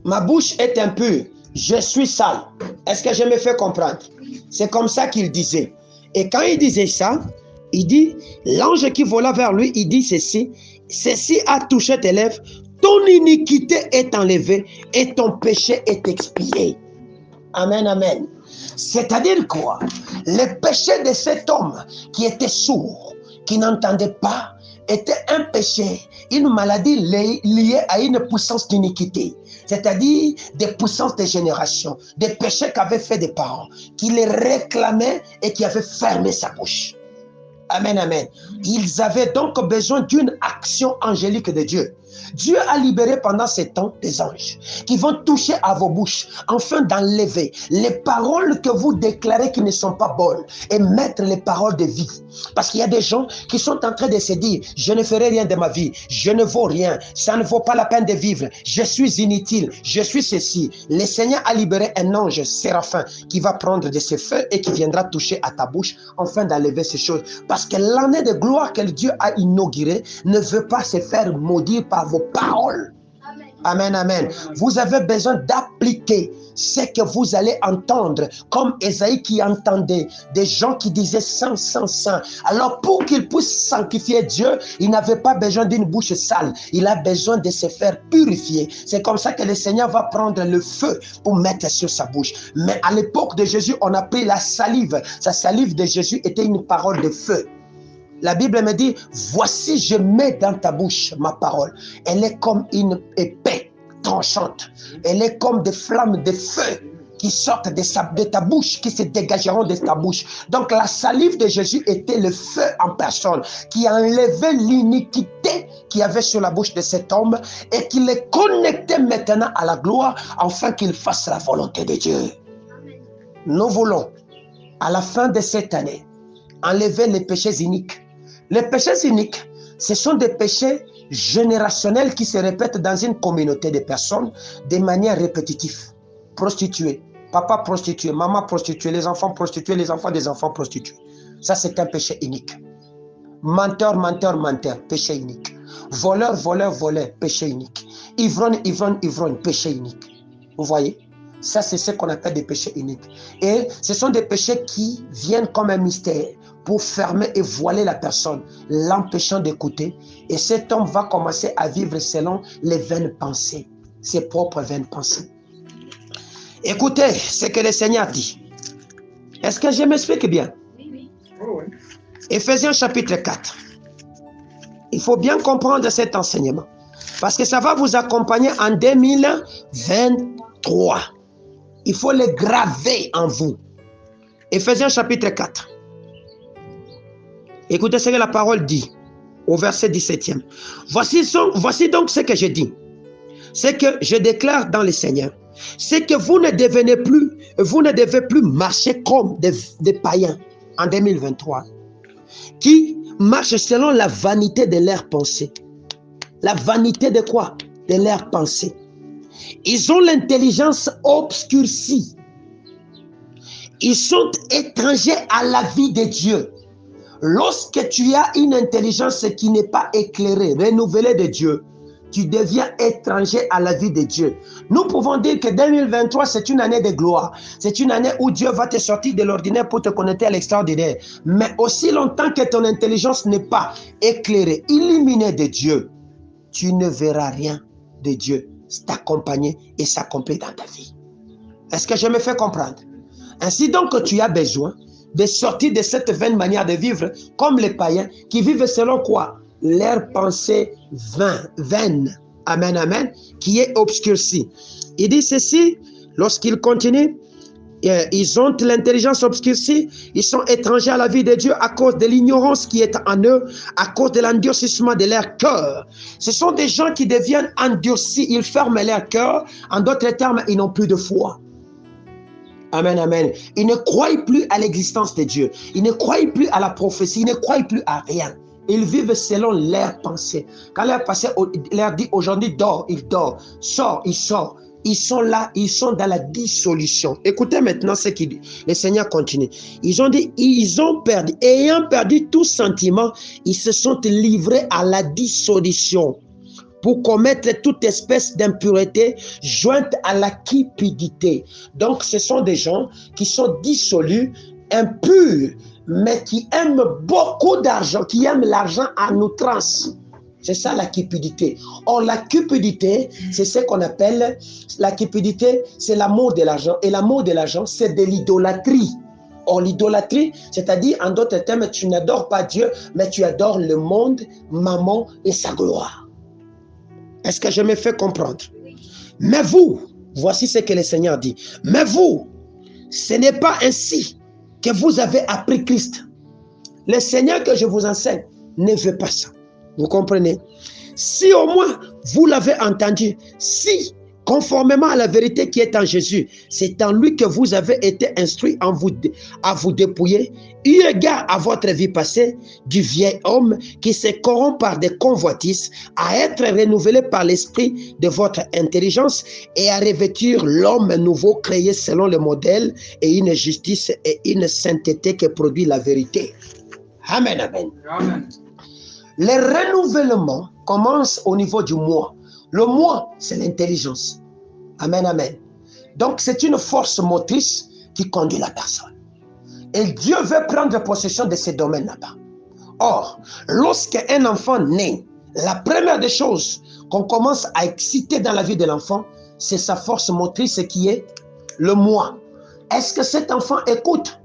Ma bouche est impure, je suis sale. Est-ce que je me fais comprendre? C'est comme ça qu'il disait. Et quand il disait ça, il dit, l'ange qui vola vers lui, il dit ceci, ceci a touché tes lèvres, ton iniquité est enlevée et ton péché est expié. Amen, amen. C'est-à-dire quoi? Le péché de cet homme qui était sourd, qui n'entendait pas, était un péché, une maladie liée à une puissance d'iniquité. C'est-à-dire des puissances de génération, des péchés qu'avaient fait des parents, qui les réclamaient et qui avaient fermé sa bouche. Amen, amen. Ils avaient donc besoin d'une action angélique de Dieu. Dieu a libéré pendant ces temps des anges qui vont toucher à vos bouches afin d'enlever les paroles que vous déclarez qui ne sont pas bonnes et mettre les paroles de vie. Parce qu'il y a des gens qui sont en train de se dire, je ne ferai rien de ma vie, je ne vaux rien, ça ne vaut pas la peine de vivre, je suis inutile, je suis ceci. Le Seigneur a libéré un ange séraphin qui va prendre de ses feux et qui viendra toucher à ta bouche afin d'enlever ces choses. Parce que l'année de gloire que Dieu a inaugurée ne veut pas se faire maudire par vos paroles. Amen, amen. Vous avez besoin d'appliquer ce que vous allez entendre, comme Ésaïe qui entendait des gens qui disaient saint, saint, saint. Alors pour qu'il puisse sanctifier Dieu, il n'avait pas besoin d'une bouche sale, il a besoin de se faire purifier. C'est comme ça que le Seigneur va prendre le feu pour mettre sur sa bouche. Mais à l'époque de Jésus, on a pris la salive. Sa salive de Jésus était une parole de feu. La Bible me dit, voici je mets dans ta bouche ma parole. Elle est comme une épée tranchante. Elle est comme des flammes de feu qui sortent de ta bouche, qui se dégageront de ta bouche. Donc la salive de Jésus était le feu en personne, qui enlevait l'iniquité qu'il y avait sur la bouche de cet homme et qui les connectait maintenant à la gloire afin qu'il fasse la volonté de Dieu. Nous voulons, à la fin de cette année, enlever les péchés iniques. Les péchés iniques, ce sont des péchés générationnels qui se répètent dans une communauté de personnes de manière répétitive. Prostituée, papa prostitué, maman prostituée, les enfants prostitués, les enfants des enfants prostitués. Ça, c'est un péché unique. Menteur, menteur, menteur, péché unique. Voleur, voleur, voleur, péché unique. Ivrogne, ivrogne, ivrogne, péché unique. Vous voyez? Ça, c'est ce qu'on appelle des péchés uniques. Et ce sont des péchés qui viennent comme un mystère pour fermer et voiler la personne, l'empêchant d'écouter. Et cet homme va commencer à vivre selon les vaines pensées, ses propres vaines pensées. Écoutez ce que le Seigneur dit. Est-ce que je m'explique bien? Oui. Oh, oui. Éphésiens chapitre 4. Il faut bien comprendre cet enseignement. Parce que ça va vous accompagner en 2023. Il faut le graver en vous. Éphésiens chapitre 4. Écoutez ce que la parole dit au verset 17e. Voici donc ce que je dis. C'est que je déclare dans le Seigneur. C'est que vous ne devez plus marcher comme des païens en 2023. Qui marchent selon la vanité de leurs pensées. La vanité de quoi? De leurs pensées. Ils ont l'intelligence obscurcie. Ils sont étrangers à la vie de Dieu. Lorsque tu as une intelligence qui n'est pas éclairée, renouvelée de Dieu, tu deviens étranger à la vie de Dieu. Nous pouvons dire que 2023, c'est une année de gloire. C'est une année où Dieu va te sortir de l'ordinaire pour te connecter à l'extraordinaire. Mais aussi longtemps que ton intelligence n'est pas éclairée, illuminée de Dieu, tu ne verras rien de Dieu t'accompagner et s'accomplir dans ta vie. Est-ce que je me fais comprendre? Ainsi donc, tu as besoin de sortir de cette vaine manière de vivre comme les païens qui vivent selon quoi? Leur pensée vaine. Amen, amen. Qui est obscurcie. Il dit ceci, lorsqu'il continue, ils ont l'intelligence obscurcie, ils sont étrangers à la vie de Dieu à cause de l'ignorance qui est en eux, à cause de l'endurcissement de leur cœur. Ce sont des gens qui deviennent endurcis, ils ferment leur cœur. En d'autres termes, ils n'ont plus de foi. Amen, amen. Ils ne croient plus à l'existence de Dieu. Ils ne croient plus à la prophétie. Ils ne croient plus à rien. Ils vivent selon leurs pensées. Quand leur pensée leur dit aujourd'hui dors, il dort. Sors, il sort. ils sont là, ils sont dans la dissolution. Écoutez maintenant ce qu'il dit. Le Seigneur continue. Ils ont dit, ils ont perdu, ayant perdu tout sentiment, ils se sont livrés à la dissolution pour commettre toute espèce d'impureté jointe à la cupidité. Donc, ce sont des gens qui sont dissolus, impurs, mais qui aiment beaucoup d'argent, qui aiment l'argent à outrance. C'est ça la cupidité. Or, la cupidité, c'est ce qu'on appelle, la cupidité, c'est l'amour de l'argent. Et l'amour de l'argent, c'est de l'idolâtrie. Or, l'idolâtrie, c'est-à-dire, en d'autres termes, tu n'adores pas Dieu, mais tu adores le monde, maman et sa gloire. Est-ce que je me fais comprendre? Mais vous, voici ce que le Seigneur dit. Mais vous, ce n'est pas ainsi que vous avez appris Christ. Le Seigneur que je vous enseigne ne veut pas ça. Vous comprenez? Si au moins vous l'avez entendu, si conformément à la vérité qui est en Jésus, c'est en lui que vous avez été instruit à vous dépouiller, eu égard à votre vie passée, du vieil homme qui se corrompt par des convoitises, à être renouvelé par l'esprit de votre intelligence et à revêtir l'homme nouveau créé selon le modèle et une justice et une sainteté que produit la vérité. Amen, amen. Amen. Le renouvellement commence au niveau du moi. Le moi, c'est l'intelligence. Amen, amen. Donc, c'est une force motrice qui conduit la personne. Et Dieu veut prendre possession de ces domaines là-bas. Or, lorsqu'un enfant naît, la première des choses qu'on commence à exciter dans la vie de l'enfant, c'est sa force motrice qui est le moi. Est-ce que cet enfant écoute?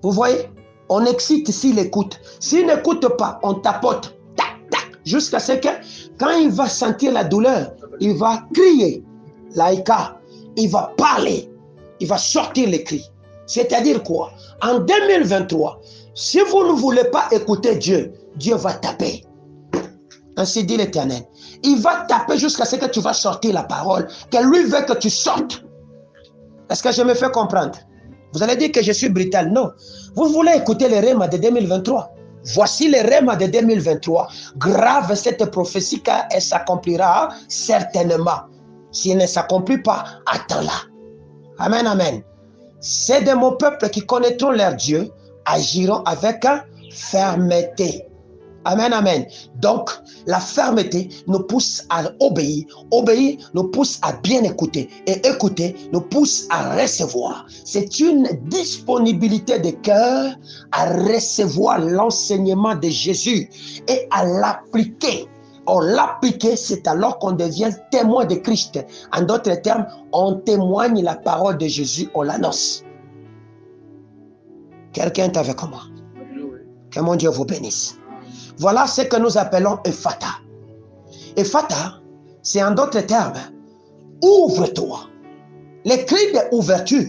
Vous voyez? On excite s'il écoute. S'il n'écoute pas, on tapote. Tac, tac, jusqu'à ce que, quand il va sentir la douleur, il va crier. Laïka, il va parler. Il va sortir les cris. C'est-à-dire quoi? En 2023, si vous ne voulez pas écouter Dieu, Dieu va taper. Ainsi dit l'Éternel. Il va taper jusqu'à ce que tu vas sortir la parole, que lui veut que tu sortes. Est-ce que je me fais comprendre? Vous allez dire que je suis brutal. Non. Vous voulez écouter les rèmes de 2023. Voici les rèmes de 2023. Grave cette prophétie car elle s'accomplira certainement. Si elle ne s'accomplit pas, attends-la. Amen, amen. C'est de mon peuple qui connaîtront leur Dieu, agiront avec fermeté. Amen, amen. Donc, la fermeté nous pousse à obéir. Obéir nous pousse à bien écouter. Et écouter nous pousse à recevoir. C'est une disponibilité de cœur à recevoir l'enseignement de Jésus et à l'appliquer. Or, l'appliquer, c'est alors qu'on devient témoin de Christ. En d'autres termes, on témoigne la parole de Jésus, on l'annonce. Quelqu'un est avec moi? Que mon Dieu vous bénisse. Voilà ce que nous appelons Ephata. Ephata, c'est en d'autres termes, ouvre-toi. Les cris d'ouverture,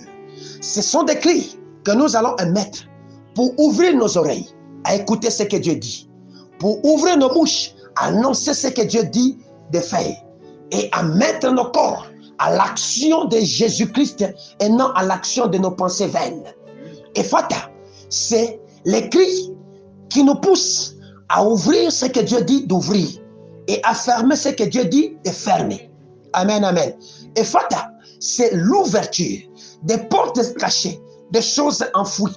ce sont des cris que nous allons émettre pour ouvrir nos oreilles à écouter ce que Dieu dit, pour ouvrir nos bouches à annoncer ce que Dieu dit de faire et à mettre nos corps à l'action de Jésus-Christ et non à l'action de nos pensées vaines. Ephata, c'est les cris qui nous poussent à ouvrir ce que Dieu dit d'ouvrir et à fermer ce que Dieu dit de fermer. Amen, amen. Ephata, c'est l'ouverture des portes cachées, des choses enfouies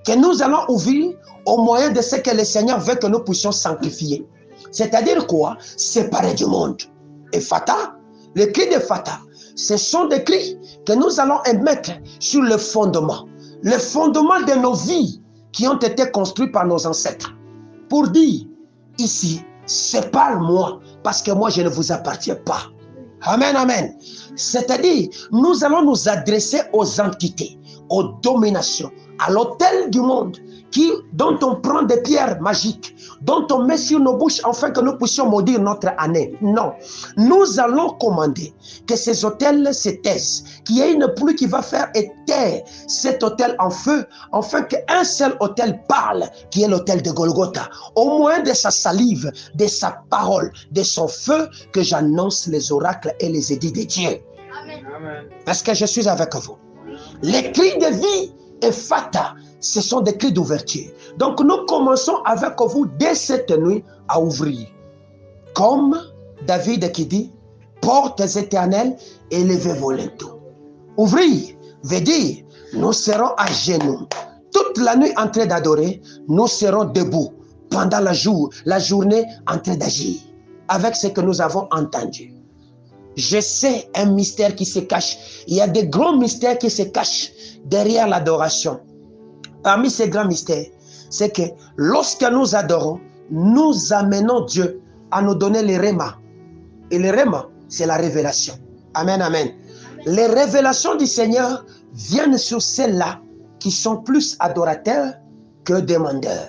que nous allons ouvrir au moyen de ce que le Seigneur veut que nous puissions sanctifier. C'est-à-dire quoi? Séparer du monde. Ephata, le cri d'Ephata, ce sont des cris que nous allons émettre sur le fondement de nos vies qui ont été construites par nos ancêtres. Pour dire, ici, sépare-moi, parce que moi, je ne vous appartiens pas. Amen, amen. C'est-à-dire, nous allons nous adresser aux entités, aux dominations, à l'autel du monde, dont on prend des pierres magiques, dont on met sur nos bouches afin que nous puissions maudire notre année. Non, nous allons commander que ces autels se taisent, qu'il y ait une pluie qui va faire éteindre cet autel en feu, afin qu'un seul autel parle, qui est l'autel de Golgotha. Au moins de sa salive, de sa parole, de son feu, que j'annonce les oracles et les édits de Dieu. Amen. Est-ce que je suis avec vous? Les cris de vie Ephata, ce sont des cris d'ouverture. Donc nous commençons avec vous dès cette nuit à ouvrir. Comme David qui dit, Portes éternelles, élevez vos linteaux. Ouvrir veut dire, nous serons à genoux. Toute la nuit en train d'adorer, nous serons debout pendant la journée en train d'agir avec ce que nous avons entendu. Je sais un mystère qui se cache. Il y a des grands mystères qui se cachent derrière l'adoration. Parmi ces grands mystères, c'est que lorsque nous adorons, nous amenons Dieu à nous donner les rémas. Et les rémas, c'est la révélation. Amen, amen. Les révélations du Seigneur viennent sur celles-là qui sont plus adorateurs que demandeurs.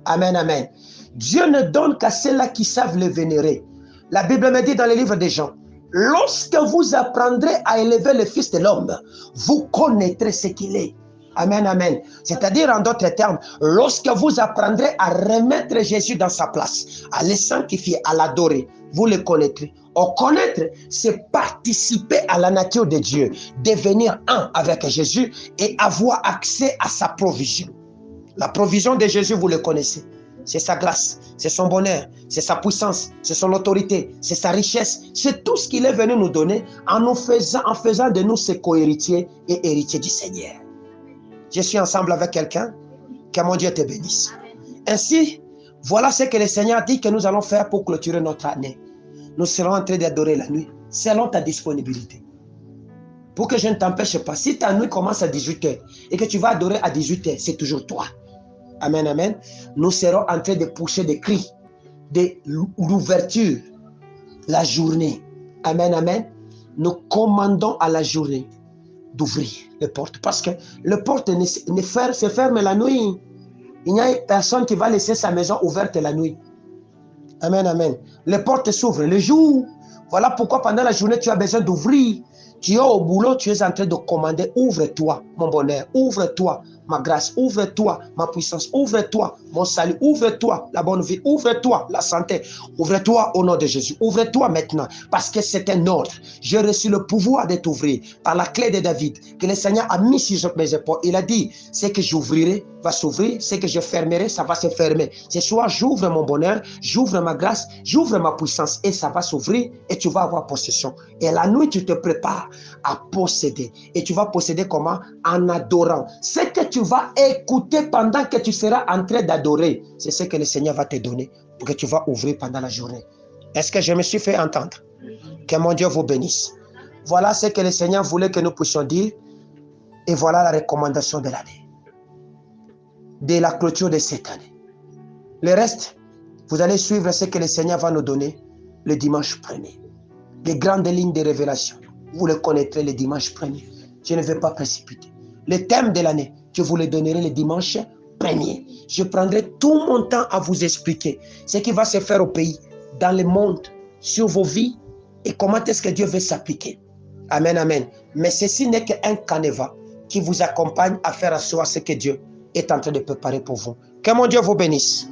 Amen, amen. Dieu ne donne qu'à ceux-là qui savent le vénérer. La Bible me dit dans le livre des Jean, lorsque vous apprendrez à élever le Fils de l'homme, vous connaîtrez ce qu'il est. Amen, amen. C'est-à-dire, en d'autres termes, lorsque vous apprendrez à remettre Jésus dans sa place, à le sanctifier, à l'adorer, vous le connaîtrez. Connaître, c'est participer à la nature de Dieu, devenir un avec Jésus et avoir accès à sa provision. La provision de Jésus, vous le connaissez. C'est sa grâce, c'est son bonheur, c'est sa puissance, c'est son autorité, c'est sa richesse. C'est tout ce qu'il est venu nous donner en faisant de nous ses co-héritiers et héritiers du Seigneur. Je suis ensemble avec quelqu'un, que mon Dieu te bénisse. Ainsi, voilà ce que le Seigneur dit que nous allons faire pour clôturer notre année. Nous serons en train d'adorer la nuit, selon ta disponibilité. Pour que je ne t'empêche pas, si ta nuit commence à 18h et que tu vas adorer à 18h, c'est toujours toi. Amen, amen. Nous serons en train de pousser des cris, de l'ouverture, la journée. Amen, amen. Nous commandons à la journée d'ouvrir les portes. Parce que les portes se ferment la nuit. Il n'y a personne qui va laisser sa maison ouverte la nuit. Amen, amen. Les portes s'ouvrent le jour. Voilà pourquoi pendant la journée, tu as besoin d'ouvrir. Tu es au boulot, tu es en train de commander. Ouvre-toi, mon bonheur. Ouvre-toi, ma grâce. Ouvre-toi, ma puissance. Ouvre-toi, mon salut. Ouvre-toi, la bonne vie. Ouvre-toi, la santé. Ouvre-toi au nom de Jésus. Ouvre-toi maintenant, parce que c'est un ordre. J'ai reçu le pouvoir de t'ouvrir par la clé de David, que le Seigneur a mis sur mes épaules. Il a dit, ce que j'ouvrirai va s'ouvrir, ce que je fermerai, ça va se fermer. Ce soir, j'ouvre mon bonheur, j'ouvre ma grâce, j'ouvre ma puissance et ça va s'ouvrir et tu vas avoir possession. Et la nuit, tu te prépares à posséder. Et tu vas posséder comment? En adorant. Ce que tu vas écouter pendant que tu seras en train d'adorer, c'est ce que le Seigneur va te donner pour que tu vas ouvrir pendant la journée. Est-ce que je me suis fait entendre? Que mon Dieu vous bénisse. Voilà ce que le Seigneur voulait que nous puissions dire. Et voilà la recommandation de l'année. De la clôture de cette année. Le reste, vous allez suivre ce que le Seigneur va nous donner le dimanche 1er. Les grandes lignes de révélation, vous le connaîtrez le dimanche 1er. Je ne vais pas précipiter. Le thème de l'année, je vous le donnerai le dimanche 1er. Je prendrai tout mon temps à vous expliquer ce qui va se faire au pays, dans le monde, sur vos vies et comment est-ce que Dieu veut s'appliquer. Amen, amen. Mais ceci n'est qu'un canevas qui vous accompagne à faire asseoir ce que Dieu est en train de préparer pour vous. Que mon Dieu vous bénisse.